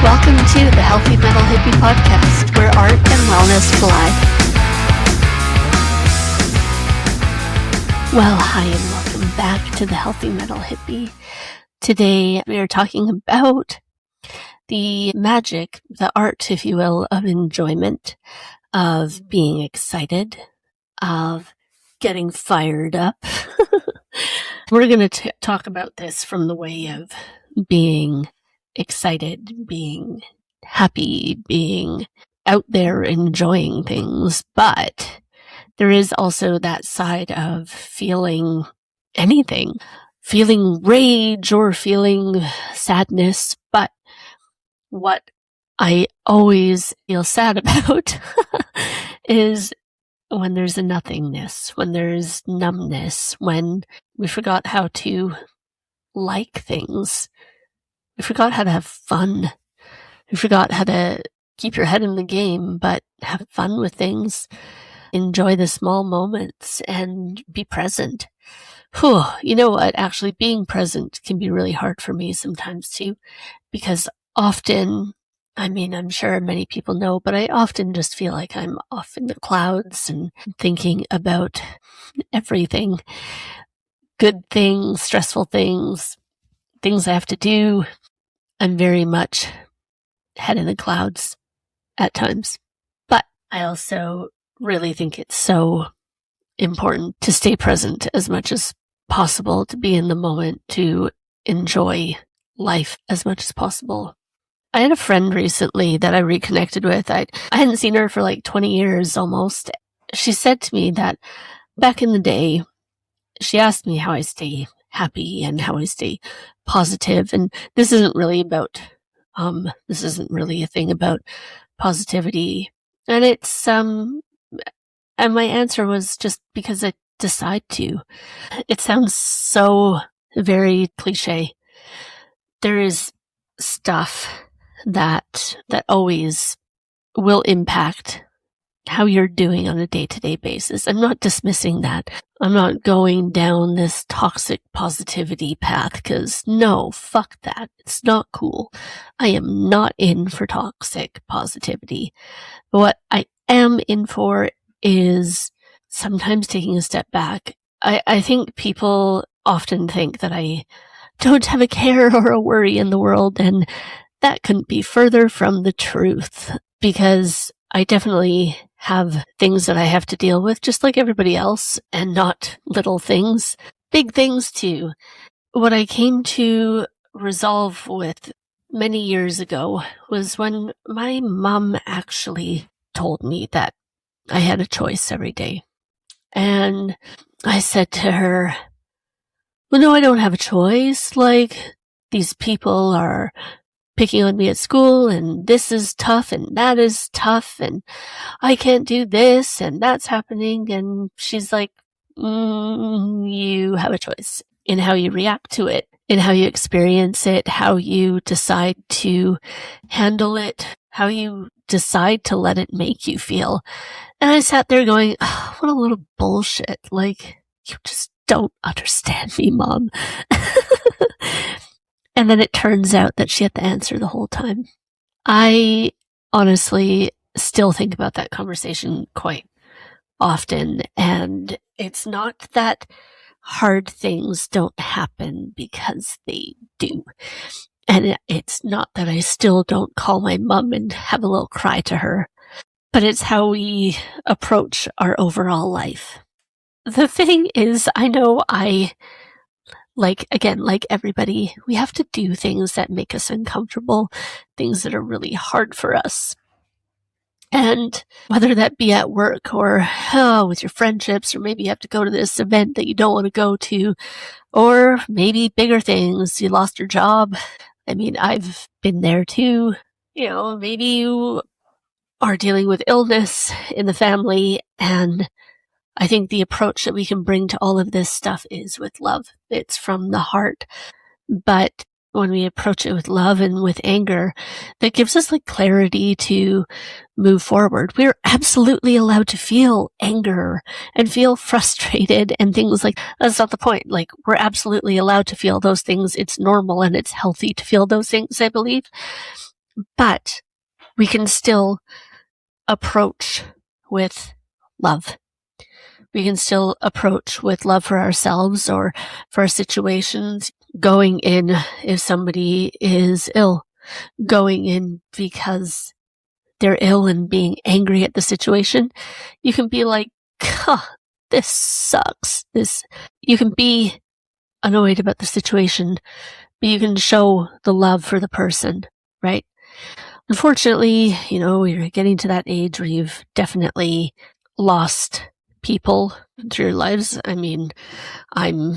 Welcome to the Healthy Metal Hippie Podcast, where art and wellness collide. Well, hi, and welcome back to the Healthy Metal Hippie. Today, we are talking about the magic, the art, if you will, of enjoyment, of being excited, of getting fired up. We're going to talk about this from the way of being excited, being happy, being out there enjoying things. But there is also that side of feeling anything, feeling rage or feeling sadness. But what I always feel sad about is when there's a nothingness, when there's numbness, when we forgot how to like things. We forgot how to have fun. We forgot how to keep your head in the game, but have fun with things. Enjoy the small moments and be present. Whew, you know what? Actually, being present can be really hard for me sometimes too, because often, I'm sure many people know, but I often just feel like I'm off in the clouds and thinking about everything. Good things, stressful things, things I have to do. I'm very much head in the clouds at times. But I also really think it's so important to stay present as much as possible, to be in the moment, to enjoy life as much as possible. I had a friend recently that I reconnected with. I hadn't seen her for like 20 years almost. She said to me that back in the day, she asked me how I stay happy and how I stay positive. And this isn't really a thing about positivity. And it's, and my answer was just because I decide to. It sounds so very cliche. There is stuff that always will impact how you're doing on a day-to-day basis. I'm not dismissing that. I'm not going down this toxic positivity path because no, fuck that. It's not cool. I am not in for toxic positivity. But what I am in for is sometimes taking a step back. I think people often think that I don't have a care or a worry in the world, and that couldn't be further from the truth, because I definitely have things that I have to deal with, just like everybody else, and not little things, big things too. What I came to resolve with many years ago was when my mom actually told me that I had a choice every day. And I said to her, well, no, I don't have a choice. Like, these people are picking on me at school, and this is tough, and that is tough, and I can't do this, and that's happening. And she's like, you have a choice in how you react to it, in how you experience it, how you decide to handle it, how you decide to let it make you feel. And I sat there going, oh, what a little bullshit. Like, you just don't understand me, Mom. And then it turns out that she had the answer the whole time. I honestly still think about that conversation quite often. And it's not that hard things don't happen, because they do. And it's not that I still don't call my mom and have a little cry to her, but it's how we approach our overall life. The thing is, I know like everybody, we have to do things that make us uncomfortable, things that are really hard for us. And whether that be at work or with your friendships, or maybe you have to go to this event that you don't want to go to, or maybe bigger things, you lost your job. I've been there too. Maybe you are dealing with illness in the family, and I think the approach that we can bring to all of this stuff is with love. It's from the heart. But when we approach it with love and with anger, that gives us like clarity to move forward. We're absolutely allowed to feel anger and feel frustrated and things like that's not the point. Like, we're absolutely allowed to feel those things. It's normal and it's healthy to feel those things, I believe. but we can still approach with love. We can still approach with love for ourselves or for our situations, going in if somebody is ill, going in because they're ill and being angry at the situation. You can be like, this sucks. You can be annoyed about the situation, but you can show the love for the person, right? Unfortunately, you're getting to that age where you've definitely lost people through your lives. I mean, I'm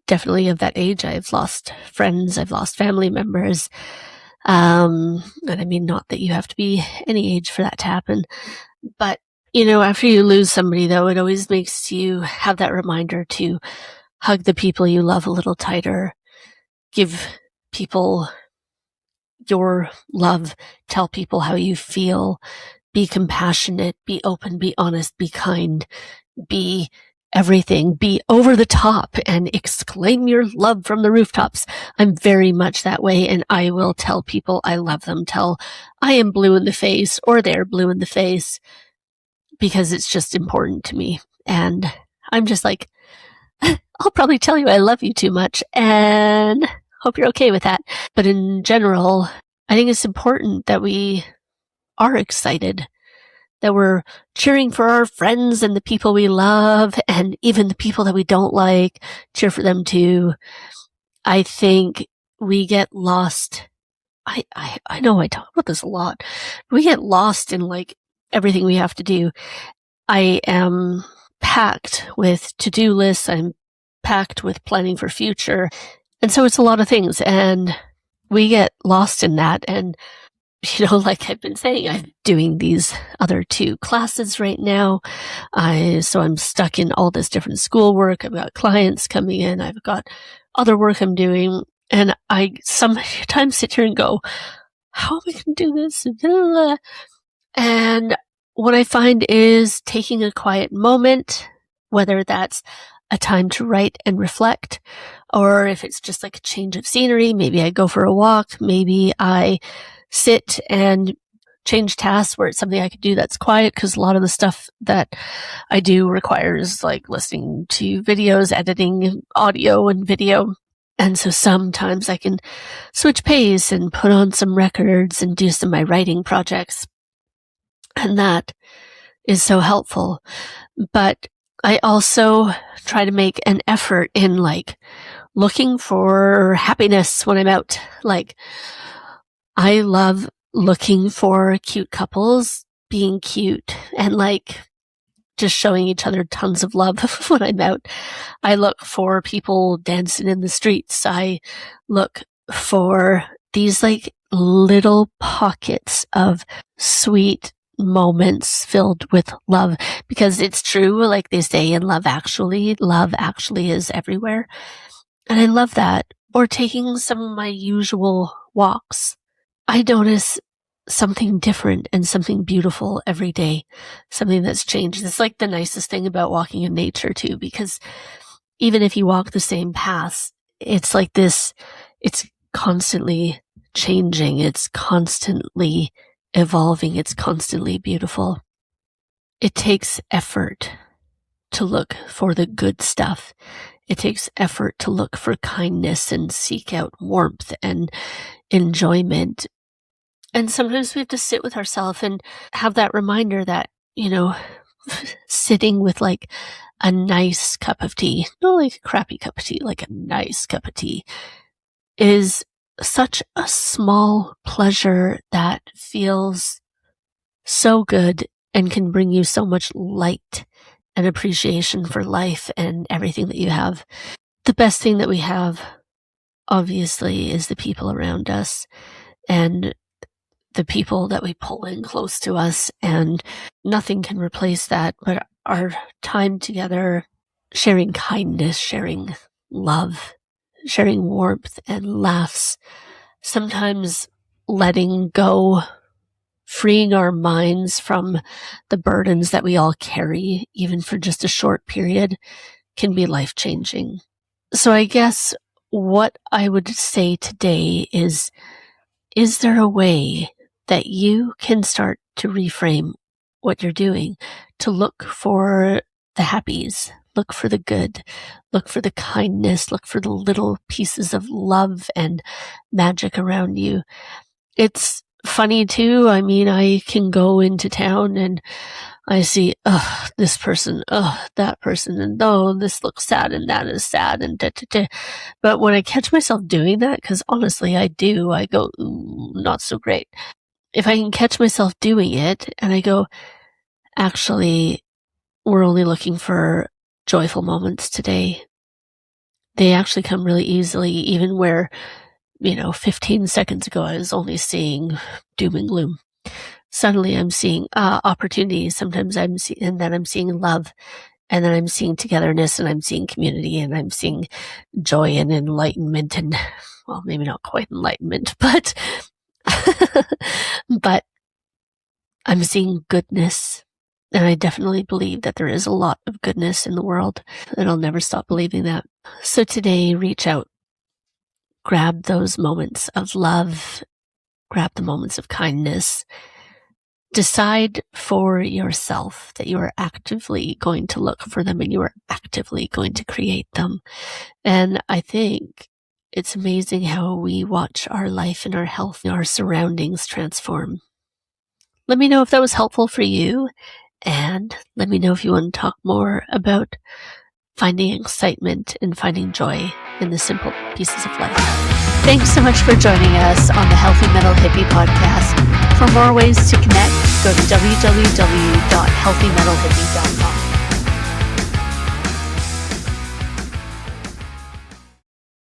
definitely of that age. I've lost friends. I've lost family members. And I mean, not that you have to be any age for that to happen, but after you lose somebody, though, it always makes you have that reminder to hug the people you love a little tighter, give people your love, tell people how you feel, be compassionate, be open, be honest, be kind, be everything, be over the top and exclaim your love from the rooftops. I'm very much that way, and I will tell people I love them till I am blue in the face or they're blue in the face, because it's just important to me. And I'm just like, I'll probably tell you I love you too much, and hope you're okay with that. But in general, I think it's important that we are excited, that we're cheering for our friends and the people we love, and even the people that we don't like, cheer for them too. I think we get lost. I know I talk about this a lot. We get lost in like everything we have to do. I am packed with to-do lists. I'm packed with planning for future. And so it's a lot of things, and we get lost in that. And like I've been saying, I'm doing these other 2 classes right now. So I'm stuck in all this different schoolwork. I've got clients coming in. I've got other work I'm doing. And I sometimes sit here and go, how am I going to do this? And what I find is taking a quiet moment, whether that's a time to write and reflect, or if it's just like a change of scenery, maybe I go for a walk, maybe I sit and change tasks where it's something I could do that's quiet, because a lot of the stuff that I do requires like listening to videos, editing audio and video. And so sometimes I can switch pace and put on some records and do some of my writing projects. And that is so helpful. But I also try to make an effort in like looking for happiness when I'm out. Like, I love looking for cute couples being cute and like just showing each other tons of love when I'm out. I look for people dancing in the streets. I look for these like little pockets of sweet moments filled with love, because it's true, like they say in love actually is everywhere. And I love that. Or taking some of my usual walks. I notice something different and something beautiful every day, something that's changed. It's like the nicest thing about walking in nature too, because even if you walk the same paths, it's like this, it's constantly changing. It's constantly evolving. It's constantly beautiful. It takes effort to look for the good stuff. It takes effort to look for kindness and seek out warmth and enjoyment. And sometimes we have to sit with ourselves and have that reminder that, sitting with like a nice cup of tea, not like a crappy cup of tea, like a nice cup of tea, is such a small pleasure that feels so good and can bring you so much light and appreciation for life and everything that you have. The best thing that we have, obviously, is the people around us and the people that we pull in close to us, and nothing can replace that but our time together, sharing kindness, sharing love, sharing warmth and laughs, sometimes letting go, freeing our minds from the burdens that we all carry, even for just a short period, can be life-changing. So I guess what I would say today is Is there a way that you can start to reframe what you're doing, to look for the happies, look for the good, look for the kindness, look for the little pieces of love and magic around you? It's funny too. I mean, I can go into town and I see, this person, that person, and this looks sad and that is sad and da da da. But when I catch myself doing that, because honestly I do, I go, ooh, not so great. If I can catch myself doing it and I go, actually, we're only looking for joyful moments today. They actually come really easily, even where, 15 seconds ago I was only seeing doom and gloom. Suddenly I'm seeing opportunities. Sometimes and then I'm seeing love, and then I'm seeing togetherness, and I'm seeing community, and I'm seeing joy and enlightenment, and, well, maybe not quite enlightenment, but but I'm seeing goodness. And I definitely believe that there is a lot of goodness in the world, and I'll never stop believing that. So today, reach out. Grab those moments of love. Grab the moments of kindness. Decide for yourself that you are actively going to look for them and you are actively going to create them. And I think it's amazing how we watch our life and our health and our surroundings transform. Let me know if that was helpful for you, and let me know if you want to talk more about finding excitement and finding joy in the simple pieces of life. Thanks so much for joining us on the Healthy Metal Hippie podcast. For more ways to connect, go to www.healthymetalhippie.com.